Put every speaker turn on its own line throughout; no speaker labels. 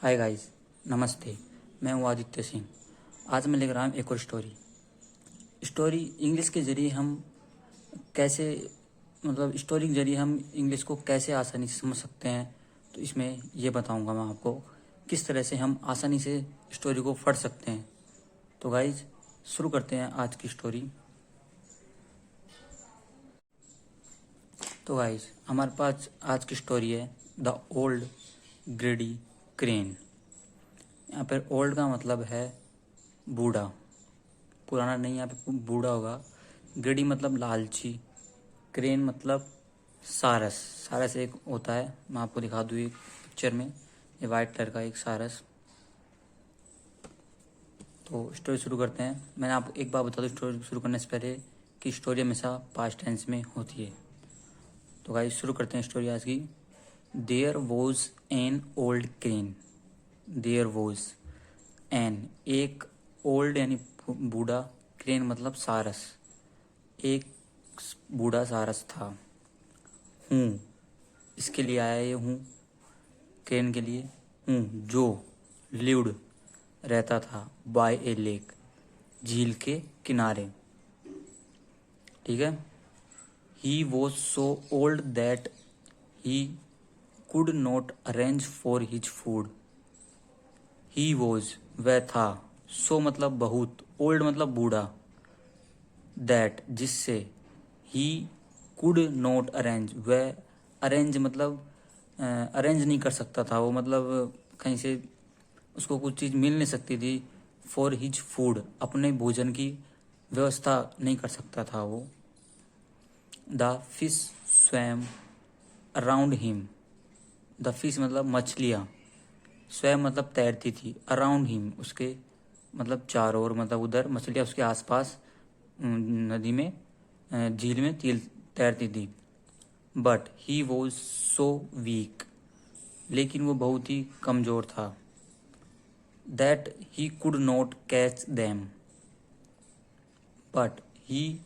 Hi guys, नमस्ते। मैं हूँ आदित्य सिंह। आज मैं लिख रहा हूँ एक और स्टोरी इंग्लिश के ज़रिए हम कैसे स्टोरी के ज़रिए हम इंग्लिश को कैसे आसानी से समझ सकते हैं। तो इसमें ये बताऊंगा मैं आपको किस तरह से हम आसानी से स्टोरी को पढ़ सकते हैं। तो गाइस, शुरू करते हैं आज की स्टोरी। तो गाइस, हमारे पास आज की स्टोरी है द ओल्ड ग्रेडी क्रेन। यहाँ पर ओल्ड का मतलब है बूढ़ा, पुराना नहीं, यहाँ पे बूढ़ा होगा। ग्रेडी मतलब लालची, क्रेन मतलब सारस। सारस एक होता है, मैं आपको दिखा दूँ एक पिक्चर में, ये वाइट कलर का एक सारस। तो स्टोरी शुरू करते हैं। मैंने आपको एक बार बता दूँ स्टोरी शुरू करने से पहले कि स्टोरी हमेशा पास्ट टेंस में होती है। तो गाइस, शुरू करते हैं स्टोरी आज की। There was an old crane. There was an, एक, ओल्ड यानी बूढ़ा, क्रेन मतलब सारस, एक बूढ़ा सारस था। हूँ, इसके लिए आया ये हूँ, क्रेन के लिए। हूँ जो लिव्ड, रहता था, बाय ए लेक, झील के किनारे। ठीक है। He was so old that he could not arrange for his food. He was, वह था, सो मतलब बहुत, ओल्ड मतलब बूढ़ा, दैट जिससे, ही कुड नॉट अरेंज, वह अरेंज मतलब अरेंज नहीं कर सकता था वो, मतलब कहीं से उसको कुछ चीज़ मिल नहीं सकती थी। फॉर हिज फूड, अपने भोजन की व्यवस्था नहीं कर सकता था वो। The fish swum around him. The fish मतलब मछलियाँ, स्वयं मतलब तैरती थी, अराउंड हिम उसके मतलब चारों ओर, मतलब उधर मछलियाँ उसके आसपास नदी में, झील में तैरती थी। But he was so weak, लेकिन वो बहुत ही कमज़ोर था। That he could not catch them, but he,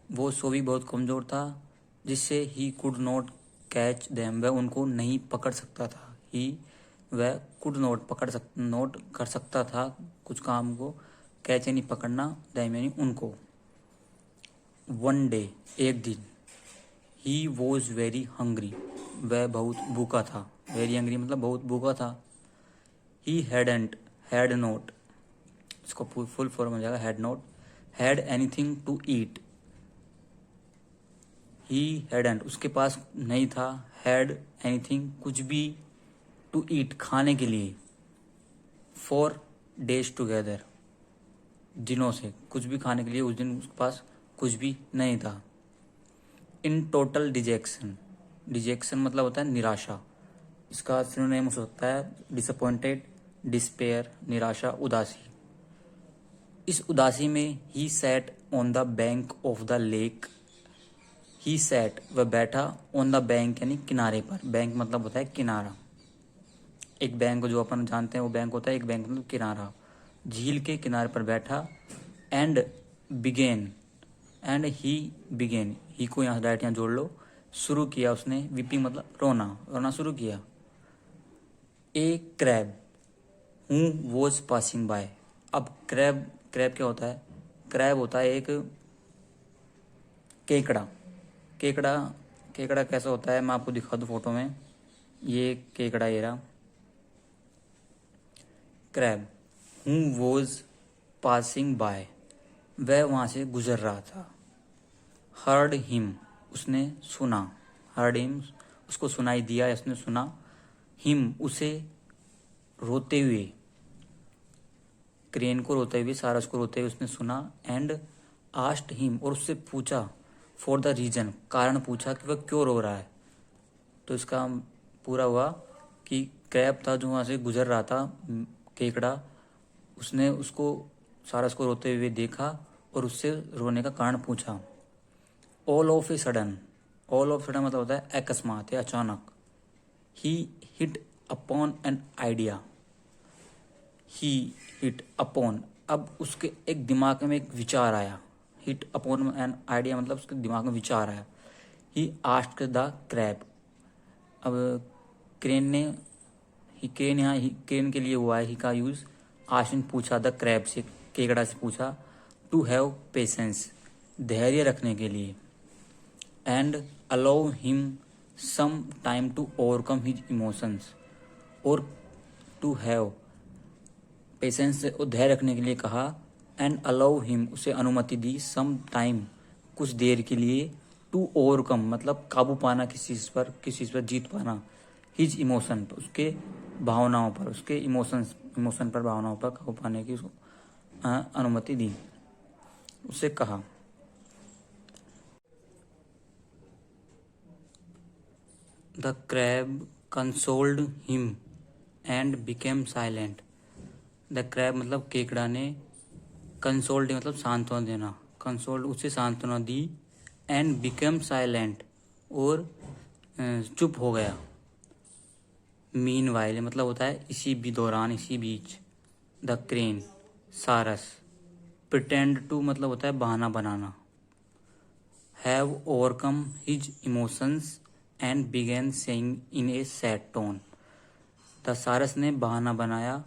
वो सो भी बहुत कमज़ोर था, जिससे he could not catch them, वह उनको नहीं पकड़ सकता था। ही, वह कुड नॉट नोट कर सकता था कुछ काम को, कैच यानी पकड़ना, देम यानी उनको। वन डे, एक दिन, ही वॉज वेरी हंग्री, वह बहुत भूखा था। वेरी हंग्री मतलब बहुत भूखा था। ही हैडंट, हैड नोट, इसको फुल फॉर्म हो जाएगा had not, had anything to eat. He hadn't, उसके पास नहीं था, हैड एनीथिंग, कुछ भी, टू ईट, खाने के लिए, फॉर डेज टुगेदर, दिनों से, कुछ भी खाने के लिए उस दिन उसके पास कुछ भी नहीं था। इन टोटल डिजेक्शन, डिजेक्शन मतलब होता है निराशा, इसका सिनोनिम हो सकता है डिसअपॉइंटेड, डिस्पेयर, निराशा, उदासी। इस उदासी में he sat on the bank of the lake. He sat, वह बैठा, ऑन द बैंक यानी किनारे पर, बैंक मतलब होता है किनारा। एक बैंक को जो अपन जानते हैं वो बैंक होता है, एक बैंक मतलब किनारा। झील के किनारे पर बैठा। And began, and he began, he को यहाँ डायरेक्ट यहाँ जोड़ लो, शुरू किया उसने, वीपिंग मतलब रोना, रोना शुरू किया। ए क्रैब, हूँ वॉज पासिंग बाय। अब क्रैब, क्रैब क्या होता है? क्रैब होता है एक केकड़ा। केकड़ा, केकड़ा कैसा होता है मैं आपको दिखा दूँ फोटो में। ये केकड़ा, ये रहा क्रैब। हूँ वॉज पासिंग बाय, वह वहाँ से गुजर रहा था। हर्ड हिम, उसने सुना, हर्ड हिम, उसको सुनाई दिया, उसने सुना। हिम, उसे, रोते हुए, क्रेन को रोते हुए, सारस को रोते हुए उसने सुना। एंड आस्ट हिम, और उससे पूछा, फॉर द रीजन, कारण पूछा कि वह क्यों रो रहा है। तो इसका पूरा हुआ कि क्रैब था जो वहाँ से गुजर रहा था, केकड़ा, उसने उसको, सारस को रोते हुए देखा और उससे रोने का कारण पूछा। All of a sudden, all of sudden मतलब होता है अकस्मात या अचानक। He hit upon an idea. He hit upon, अब उसके एक दिमाग में एक विचार आया। हिट अपॉन एन आइडिया मतलब उसके दिमाग में विचार आया। ही आस्क्ड द क्रैब, अब क्रेन ने, ही क्रेन यहाँ क्रेन के लिए हुआ है ही का यूज। आशिन पूछा द क्रैब से, केकड़ा से पूछा। टू हैव पेशेंस, धैर्य रखने के लिए। And allow him some time to overcome his emotions, और टू हैव पेशेंस से धैर्य रखने के लिए कहा। एंड अलाउ हिम, उसे अनुमति दी। सम टाइम, कुछ देर के लिए। टू ओवरकम मतलब काबू पाना किसी चीज पर जीत पाना। हिज इमोशन, उसके भावनाओं पर, उसके इमोशन पर, भावनाओं पर काबू पाने की उसको अनुमति दी। उसे कहा। The crab consoled him and became silent. The crab मतलब केकड़ा ने, कंसोल्ड मतलब सांत्वना देना, कंसोल्ड उसे सांत्वना दी। एंड बिकेम साइलेंट, और चुप हो गया। मीन वाइल मतलब होता है इसी भी दौरान, इसी बीच। द क्रेन सारस, प्रिटेंड टू मतलब होता है बहाना बनाना। Have overcome his emotions and began saying in a sad tone. The सारस ने बहाना बनाया।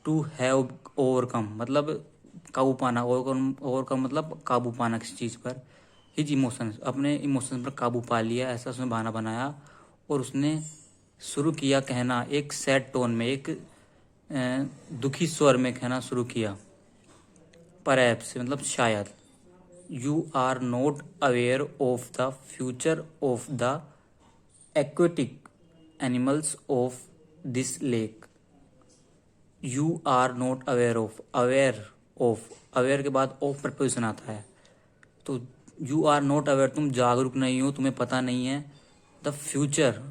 टू हैव ओवरकम मतलब काबू पाना, ओवरकम मतलब काबू पाना किसी चीज पर। हिज इमोशंस, अपने इमोशंस पर काबू पा लिया, ऐसा उसने बहाना बनाया। और उसने शुरू किया कहना एक सैड टोन में, एक दुखी स्वर में कहना शुरू किया। परहैप्स मतलब शायद। You are not aware of the future of the aquatic animals of this lake. You are not aware of, aware के बाद ऑफ प्रपोजिशन आता है, तो यू आर नॉट अवेयर, तुम जागरूक नहीं हो, तुम्हें पता नहीं है। The future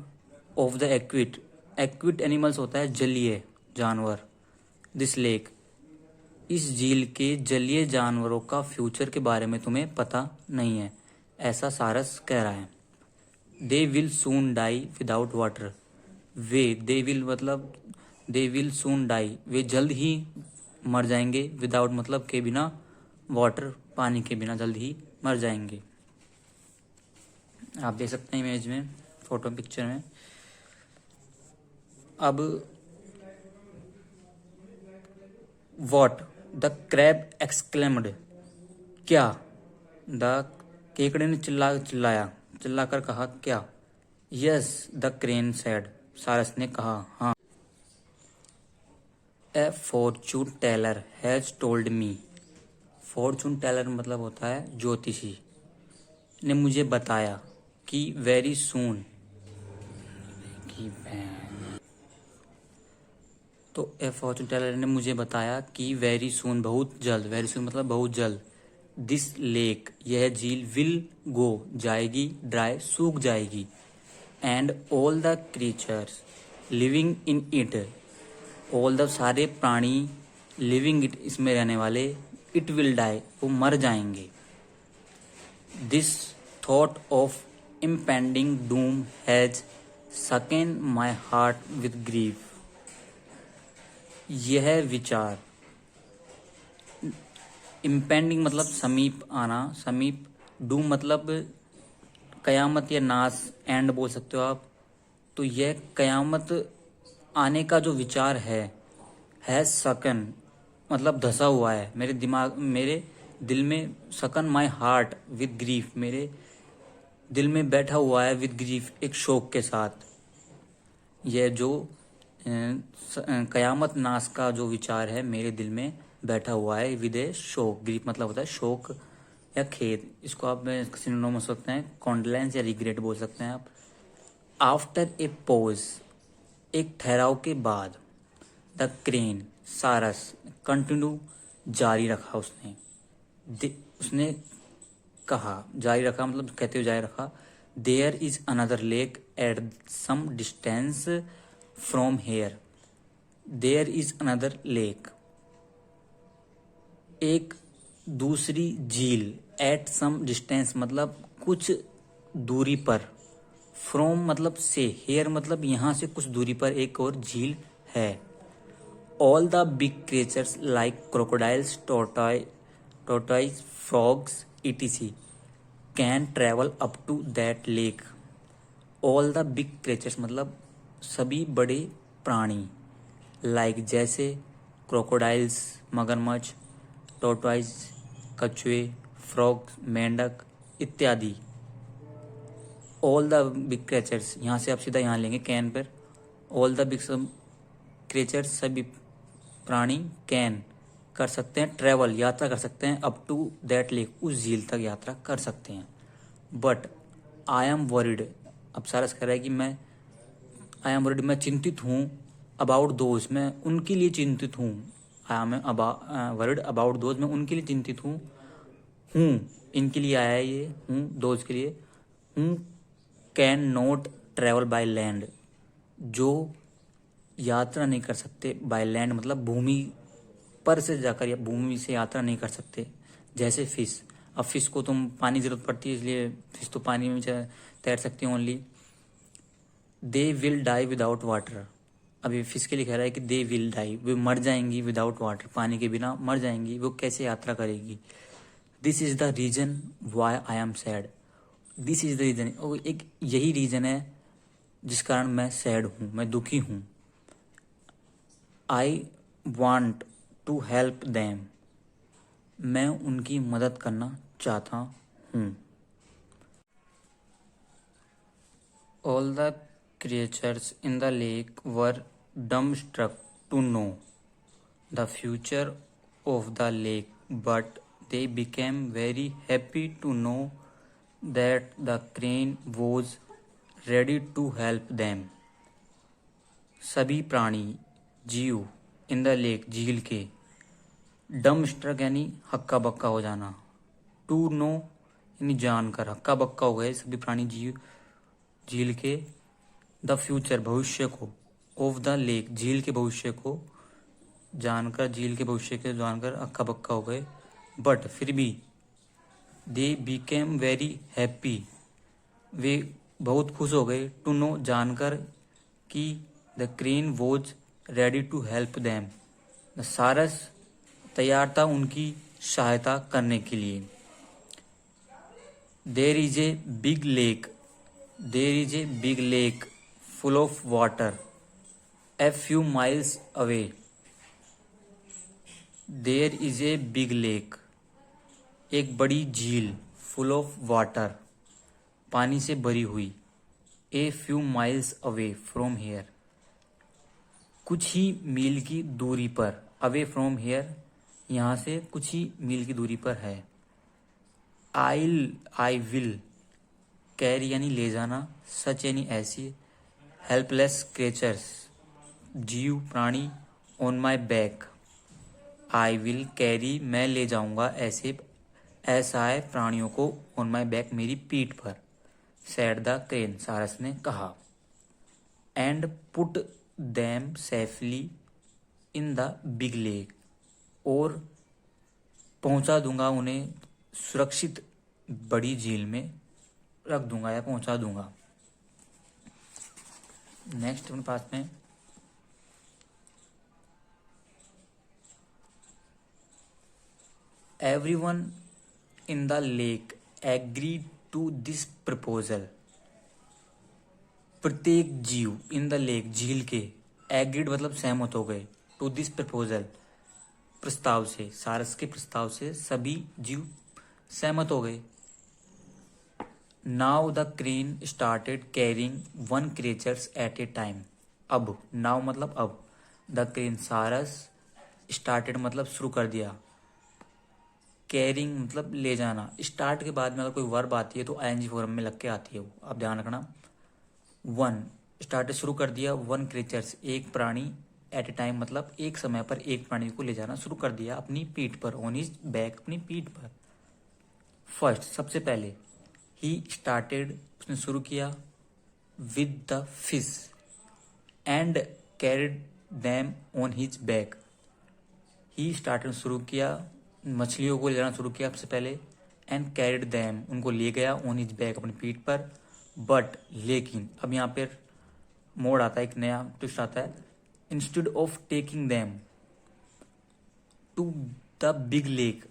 of the equity animals होता है जलीय जानवर। दिस लेक, इस झील के जलीय जानवरों का फ्यूचर के बारे में तुम्हें पता नहीं है, ऐसा सारस कह रहा है। They will soon die without water. They will मतलब दे विल सून डाई, वे जल्द ही मर जाएंगे। विदाउट मतलब के बिना, वाटर पानी के बिना जल्द ही मर जाएंगे। आप देख सकते हैं इमेज में, फोटो पिक्चर में। अब वॉट द क्रैब एक्सक्लेम्ड, क्या। द केकड़े ने चिल्लाकर कहा क्या। यस द क्रेन सेड, सारस ने कहा हाँ। A fortune teller has told me, fortune teller मतलब होता है ज्योतिषी, ने मुझे बताया कि वेरी सून, तो ए फॉर्चून टेलर ने मुझे बताया कि वेरी सून बहुत जल्द, वेरी सून मतलब बहुत जल्द। दिस लेक, यह झील, विल गो जाएगी, ड्राई सूख जाएगी। And all the creatures living in it, all the सारे प्राणी, लिविंग इट इसमें रहने वाले, इट विल डाई वो मर जाएंगे। This thought of impending Doom has सकेन माई हार्ट विद ग्रीफ, यह विचार, इम्पेंडिंग मतलब समीप आना, समीप। डूम मतलब कयामत या नाश, एंड बोल सकते हो आप। तो यह कयामत आने का जो विचार है सकन मतलब धसा हुआ है मेरे दिमाग, मेरे दिल में। सकन माई हार्ट विद ग्रीफ, मेरे दिल में बैठा हुआ है विद ग्रीफ, एक शोक के साथ। यह जो कयामत नाश का जो विचार है मेरे दिल में बैठा हुआ है विद ए शोक। ग्रीफ मतलब होता है शोक या खेद, इसको आप सिनोनिम हो सकते हैं, कॉन्डोलेंस या रिग्रेट बोल सकते हैं आप। आफ्टर ए पॉज, एक ठहराव के बाद। द क्रेन सारस कंटिन्यू, जारी रखा उसने कहा, जारी रखा मतलब कहते हुए जारी रखा। There is another lake at some distance from here, there is another lake, एक दूसरी झील। एट सम डिस्टेंस मतलब कुछ दूरी पर। फ्रॉम मतलब से, हेयर मतलब यहाँ से कुछ दूरी पर एक और झील है। All the big creatures like crocodiles, tortoise, frogs etc can travel up to that lake. All the big creatures मतलब सभी बड़े प्राणी, लाइक जैसे क्रोकोडाइल्स मगरमच्छ, टोर्टोइज कछुए, फ्रॉग मेंढक इत्यादि। ऑल द बिग क्रिएचर्स, यहाँ से आप सीधा यहाँ लेंगे कैन पर। ऑल द बिग क्रिएचर्स, सभी प्राणी कैन कर सकते हैं, ट्रेवल यात्रा कर सकते हैं, अप टू दैट लेक, उस झील तक यात्रा कर सकते हैं। बट आई एम वरिड, अब सारस कह रहा है कि आई एम वरिड, मैं चिंतित हूँ, अबाउट दोज, मैं उनके लिए चिंतित हूँ, I am worried about those, मैं उनके लिए चिंतित हूँ, इनके लिए आया है ये, दोज के लिए, can not travel by land, जो यात्रा नहीं कर सकते, बाय लैंड मतलब भूमि पर से जाकर या भूमि से यात्रा नहीं कर सकते, जैसे फिश। अब फिश को तुम पानी की जरूरत पड़ती है, इसलिए फिश तो पानी में तैर सकती है only. They will die without water, अभी फिश के लिए कह रहा है कि दे विल डाई, वे मर जाएंगी, विदाउट वाटर, पानी के बिना मर जाएंगी, वो कैसे यात्रा करेगी। This is the reason why I am sad, this is the reason, एक यही रीजन है जिस कारण मैं सैड हूँ, मैं दुखी हूँ। I want to help them, मैं उनकी मदद करना चाहता हूँ। All the creatures in the lake were dumbstruck to know the future of the lake, but they became very happy to know that the crane was ready to help them. सभी प्राणी जीव इन the lake, झील के, डम struck यानी हक्का बक्का हो जाना, टू नो यानी जानकर, हक्का बक्का हो गए सभी प्राणी जीव झील के, द फ्यूचर भविष्य को, ऑफ द लेक झील के भविष्य को जानकर, झील के भविष्य के जानकर हक्का बक्का हो गए। बट फिर भी दे बिकेम वेरी हैप्पी, वे बहुत खुश हो गए, टू नो जानकर कि the crane was ready to help them, सारस तैयार था उनकी सहायता करने के लिए। There is a big lake, there is a big lake full of water a few miles away, there is a big lake, एक बड़ी झील, full of water, पानी से भरी हुई, a few miles away from here, कुछ ही मील की दूरी पर, away from here यहाँ से कुछ ही मील की दूरी पर है। I will carry यानी ले जाना, such यानी ऐसी, helpless creatures जीव प्राणी, on my back, I will carry मैं ले जाऊंगा ऐसे असहाय प्राणियों को, ऑन माई बैक मेरी पीठ पर, सैड द क्रेन सारस ने कहा, and put them safely in the big lake, और पहुंचा दूंगा उन्हें सुरक्षित बड़ी झील में रख दूंगा या पहुंचा दूंगा। नेक्स्ट अपने पास में everyone in the lake agreed to this proposal, प्रत्येक जीव इन द लेक झील के, एग्रीड मतलब सहमत हो गए, टू दिस प्रपोजल प्रस्ताव से, सारस के प्रस्ताव से सभी जीव सहमत हो गए। Now the crane started carrying one creatures at a time, अब, नाउ मतलब अब, द क्रेन सारस, स्टार्टेड मतलब शुरू कर दिया, कैरिंग मतलब ले जाना, स्टार्ट के बाद में अगर कोई वर्ब आती है तो आईएनजी फॉर्म में लग के आती है वो, आप ध्यान रखना। वन स्टार्ट शुरू कर दिया, वन क्रिएचर्स एक प्राणी, एट ए टाइम मतलब एक समय पर एक प्राणी को ले जाना शुरू कर दिया अपनी पीठ पर, ऑन हिज बैक अपनी पीठ पर। फर्स्ट सबसे पहले, ही स्टार्टेड उसने शुरू किया, with the fish and carried them on his back, he started शुरू किया, मछलियों को ले जाना शुरू किया सबसे पहले, एंड कैरिड दैम उनको ले गया, ऑन हिज बैक अपनी पीठ पर। बट लेकिन अब यहाँ पर मोड़ आता है, एक नया ट्विस्ट आता है, instead of taking them to the big lake,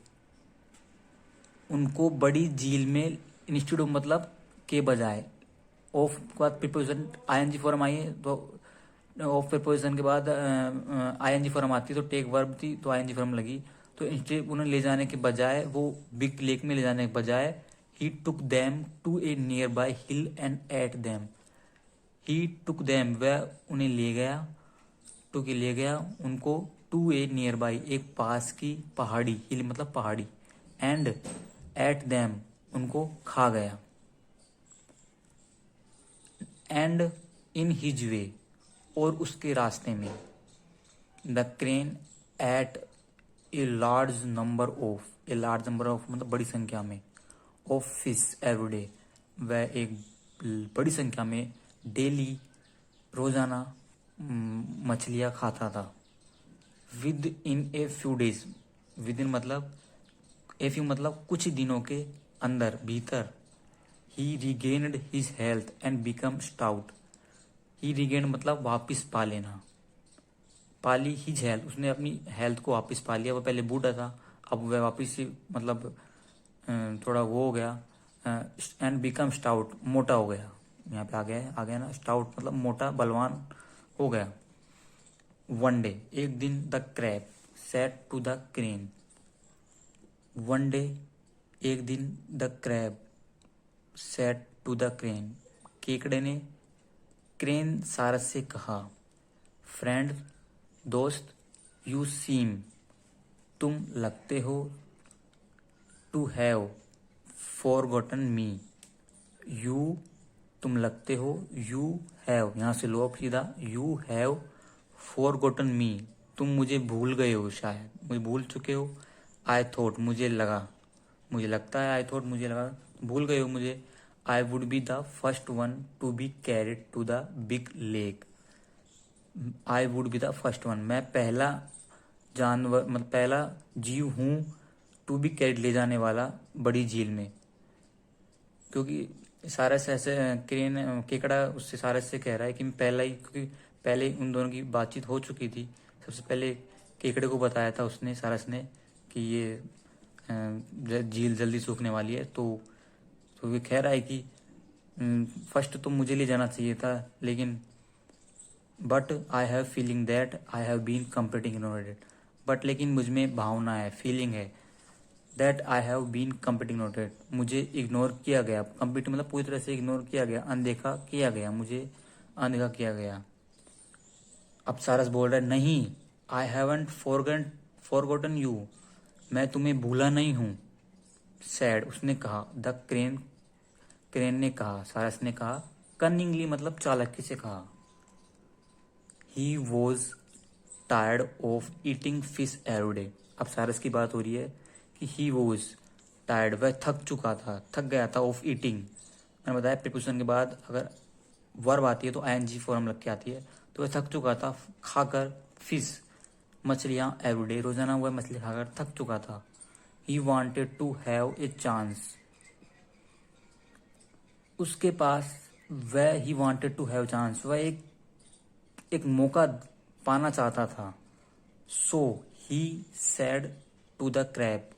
उनको बड़ी झील में, इंस्टेड ऑफ मतलब के बजाय, ऑफ के बाद प्रीपोजिशन आईएनजी फॉर्म आई है तो ऑफ प्रीपोजिशन के बाद आईएनजी फॉर्म आती है, तो टेक वर्ब थी तो आईएनजी फॉर्म लगी। तो इंस्टेड उन्हें ले जाने के बजाय, वो बिग लेक में ले जाने के बजाय, he took them to a nearby hill and ate them. He took them, वह उन्हें ले गया, टुक ले गया उनको, टू ए नियर बाय, एक पास की पहाड़ी, हिल मतलब पहाड़ी, एंड एट देम, उनको खा गया। एंड इन हिज वे, और उसके रास्ते में, the crane ate a large number of, a large number of मतलब बड़ी संख्या में, ऑफ फिश एवरीडे, वह एक बड़ी संख्या में डेली रोजाना मछलियाँ खाता था। Within a few days, within मतलब ए फ्यू मतलब कुछ दिनों के अंदर, भीतर, he regained his health and become stout. He regained मतलब वापिस पा लेना, पाली हिज हेल्थ, उसने अपनी हेल्थ को वापस पा लिया। वो पहले बूढ़ा था, अब वह वापस से मतलब थोड़ा वो हो गया, एंड बिकम स्टाउट, मोटा हो गया। यहाँ पे आ गया ना, स्टाउट मतलब मोटा बलवान हो गया। वन डे, एक दिन, the crab said to the crane. One day, एक दिन, the crab said to the crane, केकड़े ने क्रेन सारस से कहा, फ्रेंड दोस्त, यू सीम, तुम लगते हो, to have forgotten me, you तुम लगते हो, यू हैव यहाँ से लो अब सीधा, यू हैव फॉरगॉटन मी, तुम मुझे भूल गए हो, शायद मुझे भूल चुके हो। आई थॉट, मुझे लगा, मुझे लगता है, आई थॉट मुझे लगा, भूल गए हो मुझे। I would be the first one to be carried to the big lake. I would be the first one, मैं पहला जानवर मतलब पहला जीव हूं, टू बी कैरिड ले जाने वाला बड़ी झील में। क्योंकि सारस ऐसे क्रेन केकड़ा उससे सारस से कह रहा है कि मैं पहला ही, क्योंकि पहले उन दोनों की बातचीत हो चुकी थी। सबसे पहले केकड़े को बताया था उसने, सारस ने, कि ये झील जल्दी सूखने वाली है। तो ये कह रहा है कि फर्स्ट तो मुझे ले जाना चाहिए था, लेकिन but I have feeling that I have been completing ignored it. But लेकिन मुझ में भावना है, फीलिंग है, that I have been completing ignored it, मुझे इग्नोर किया गया। कंप्लीट मतलब पूरी तरह से इग्नोर किया गया, अनदेखा किया गया, मुझे अनदेखा किया गया। अब सारस बोल रहा है, नहीं, आई हैवंट फॉरगॉटन यू, मैं तुम्हें भूला नहीं हूं। सैड, उसने कहा, द क्रेन, क्रेन ने कहा, सारस ने कहा, कनिंगली मतलब चालाकी से कहा। He was tired of eating fish every day. अब सारस की बात हो रही है कि ही वॉज टायर्ड, वह थक चुका था, थक गया था, ऑफ ईटिंग। मैंने बताया प्रीपोजिशन के बाद अगर वर्ब आती है तो आईएनजी फॉर्म लग के आती है। तो वह थक चुका था खाकर फिश, मछलियां, एवरीडे, रोजाना वह मछली खाकर थक चुका था। He wanted to have a chance, उसके पास, वह, he wanted to have chance, वह एक मौका पाना चाहता था। So he said to the crab,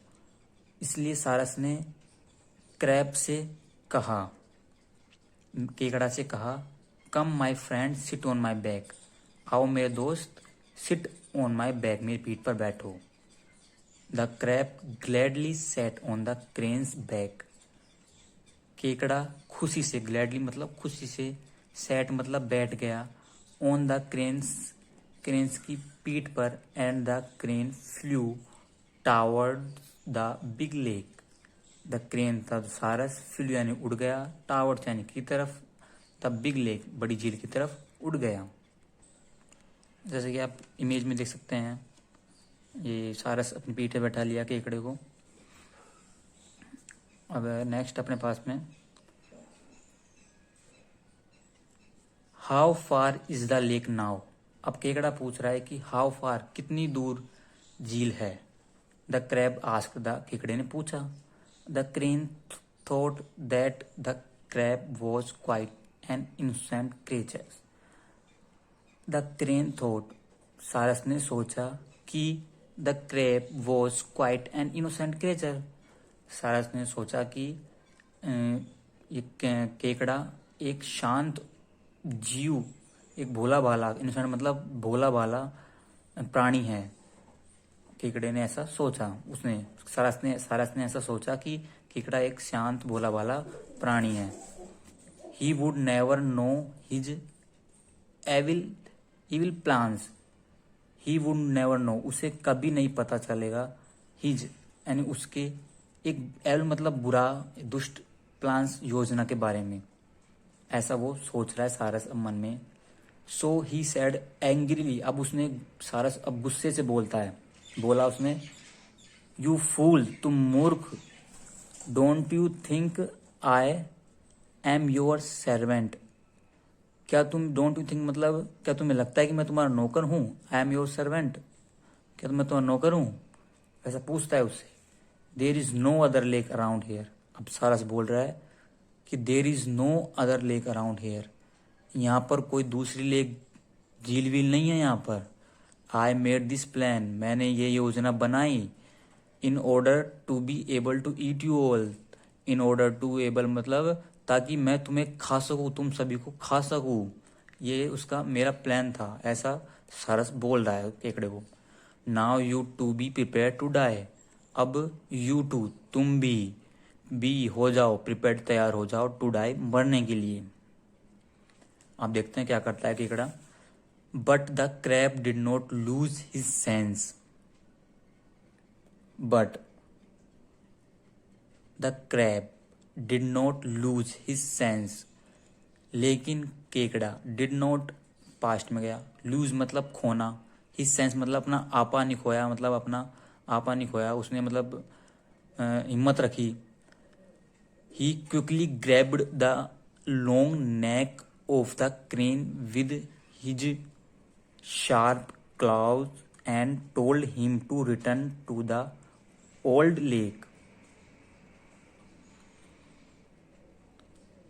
इसलिए सारस ने क्रैब से कहा, केकड़ा से कहा, come my friend sit on my back, आओ मेरे दोस्त, सिट ऑन माई बैक, मेरी पीठ पर बैठो। The crab gladly set on the cranes back, केकड़ा खुशी से, ग्लैडली मतलब खुशी से, सेट मतलब बैठ गया, ऑन द क्रेन्स, क्रेन्स की पीठ पर, and the crane flu toward the big lake, the crane था सारस, फ्लू यानी उड़ गया, टावर्ड यानी की तरफ, द बिग लेक बड़ी झील की तरफ उड़ गया। जैसे कि आप इमेज में देख सकते हैं, ये सारस अपनी पीठ पे बैठा लिया केकड़े को। अब नेक्स्ट अपने पास में, how far is the lake now. अब केकड़ा पूछ रहा है कि हाउ फार, कितनी दूर झील है। द क्रैब आस्क्ड, द केकड़े ने पूछा। The crane thought that the crab was quite an innocent creature. The crane thought, सारस ने सोचा कि the crab was quite an innocent creature, सारस ने सोचा कि ये केकड़ा एक शांत जीव एक भोला भाला, इनोसेंट मतलब भोला भाला प्राणी है। केकड़े ने ऐसा सोचा, उसने सारस ने ऐसा सोचा कि केकड़ा एक शांत भोला भाला प्राणी है। He would never know his evil evil plans. He would never know, उसे कभी नहीं पता चलेगा, हिज यानी उसके, एक एल मतलब बुरा, दुष्ट, प्लान्स योजना के बारे में। ऐसा वो सोच रहा है सारस अब मन में। सो ही सैड एंग्रीली, अब उसने, सारस अब गुस्से से बोलता है, बोला उसने, यू फूल, तुम मूर्ख, don't you think I am your servant. क्या तुम, डोंट यू थिंक मतलब क्या तुम्हें लगता है कि मैं तुम्हारा नौकर हूं? आई एम योर सर्वेंट, क्या मैं तुम्हारा नौकर हूं? ऐसा पूछता है उससे। There is no other lake around here, अब सारस बोल रहा है कि there is no other lake around here, यहाँ पर कोई दूसरी लेक, झील वील नहीं है यहाँ पर। आई मेड दिस प्लान, मैंने ये योजना बनाई। In order to be able to eat you all, in order to able मतलब ताकि मैं तुम्हें खा सकूं, तुम सभी को खा सकूं, ये उसका मेरा प्लान था, ऐसा सारस बोल रहा है केकड़े को। Now you to be prepare to die, अब यू टू, तुम बी हो जाओ, प्रिपेयर तैयार हो जाओ, टू डाई मरने के लिए। आप देखते हैं क्या करता है केकड़ा। But the crab did not lose his sense, but the crab did not lose his sense, लेकिन केकड़ा, डिड नॉट पास्ट में गया, लूज मतलब खोना, हिज सेंस मतलब अपना आपा नहीं खोया, मतलब अपना आपा नहीं खोया, उसने मतलब हिम्मत रखी। He quickly grabbed the long neck of the crane with his sharp claws and told him to return to the old lake.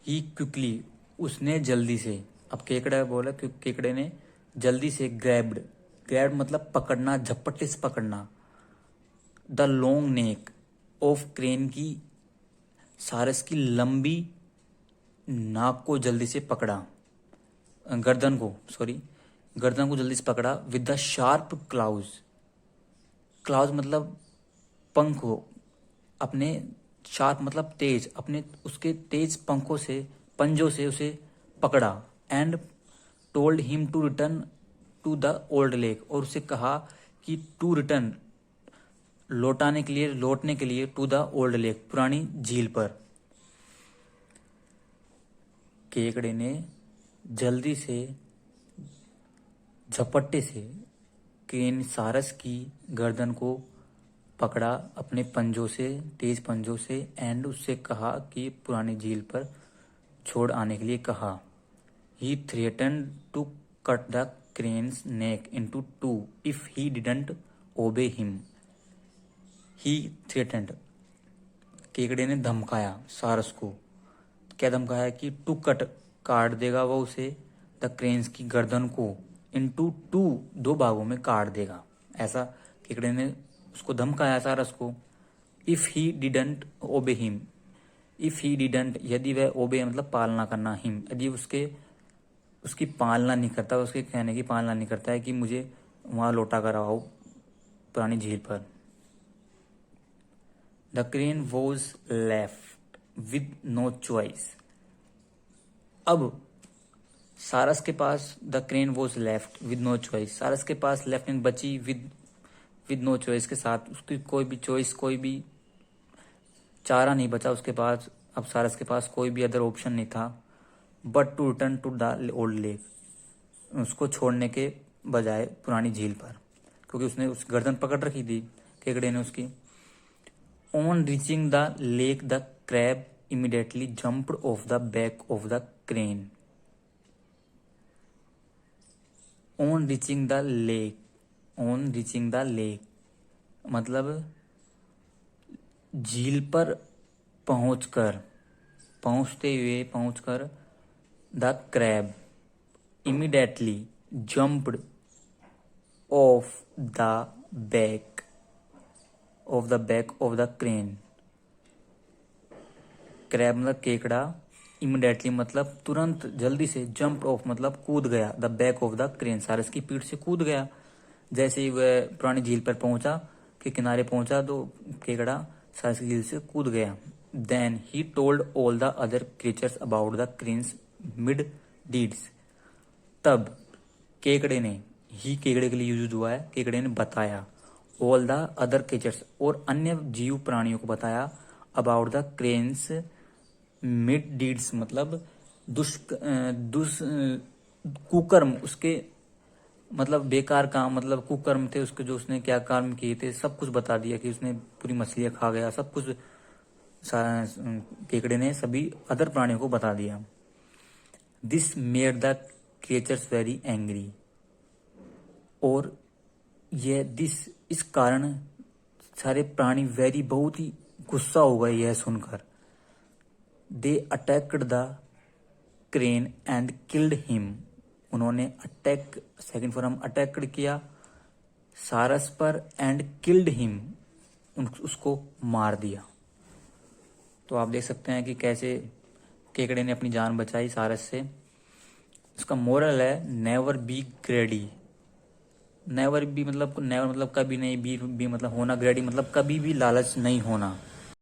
He quickly, उसने जल्दी से, अब केकड़ा बोला कि केकड़े ने जल्दी से ग्रैब्ड मतलब पकड़ना, झपट्टे से पकड़ना, the long neck of crane की, सारस की लंबी नाक को जल्दी से पकड़ा, गर्दन को, सॉरी, गर्दन को जल्दी से पकड़ा, with the sharp claws, claws मतलब पंख हो, अपने शार्प मतलब तेज, अपने उसके तेज पंखों से, पंजों से उसे पकड़ा। And told him to return to the old lake, और उसे कहा कि टू रिटर्न, लौटाने के लिए, लौटने के लिए, टू द ओल्ड लेक, पुरानी झील पर। केकड़े ने जल्दी से, झपट्टे से क्रेन, सारस की गर्दन को पकड़ा अपने पंजों से, तेज पंजों से, एंड उससे कहा कि पुरानी झील पर छोड़ आने के लिए कहा। He threatened to cut the crane's neck into two if he didn't obey him. He threatened, केकड़े ने धमकाया सारस को, क्या धमकाया कि टू कट, काट देगा वो उसे, द क्रेन्स की गर्दन को, इनटू टू, दो भागों में काट देगा, ऐसा केकड़े ने उसको धमकाया सारस को। If he didn't obey him, if he didn't यदि वह, ओबे मतलब पालना करना, हिम यदि उसकी पालना नहीं करता, उसके कहने की पालना नहीं करता है कि मुझे वहां लौटा कर आओ पुरानी झील पर। The crane was left with no choice, अब सारस के पास, the crane was left with no choice, सारस के पास लेफ्ट हैंड बची विद नो चॉइस के साथ, उसकी कोई भी चॉइस, कोई भी चारा नहीं बचा उसके पास, अब सारस के पास कोई भी अदर ऑप्शन नहीं था, but to return to the old lake, उसको छोड़ने के बजाय पुरानी झील पर, क्योंकि उसने उस गर्दन पकड़ रखी थी केकड़े ने उसकी। On reaching the lake the crab immediately jumped of the back of the crane. On reaching the lake, on reaching the lake मतलब झील पर पहुंचकर, पहुंचकर, the crab immediately jumped of the back of the crane, crab मतलब केकड़ा, immediately मतलब तुरंत जल्दी से, जंप ऑफ मतलब कूद गया, the back of the crane सारस की पीठ से कूद गया। जैसे ही वह पुरानी झील पर पहुंचा, के किनारे पहुंचा, तो केकड़ा सारस की झील से कूद गया। Then he told all the other creatures about the crane's mid deeds. तब केकड़े ने, ही केकड़े के लिए यूज हुआ है, केकड़े ने बताया ऑल द अदर क्रीचर्स और अन्य जीव प्राणियों को बताया about the crane's mid deeds मतलब कुकर्म, उसके मतलब बेकार काम, मतलब कुकर्म थे उसके, जो उसने क्या कर्म किए थे सब कुछ बता दिया, कि उसने पूरी मछलियां खा गया, सब कुछ केकड़े ने सभी अदर प्राणियों को बता दिया। This made the creatures very angry. और यह इस कारण सारे प्राणी वेरी बहुत ही गुस्सा हो गए यह सुनकर। They attacked the crane and killed him. उन्होंने अटैक, सेकंड फॉर्म अटैक्ड किया सारस पर, एंड किल्ड हिम, उसको मार दिया। तो आप देख सकते हैं कि कैसे केकड़े ने अपनी जान बचाई सारस से। उसका मोरल है नेवर बी ग्रेडी। नेवर बी मतलब, नेवर मतलब कभी नहीं, बी मतलब होना, ग्रेडी मतलब कभी भी लालच नहीं होना।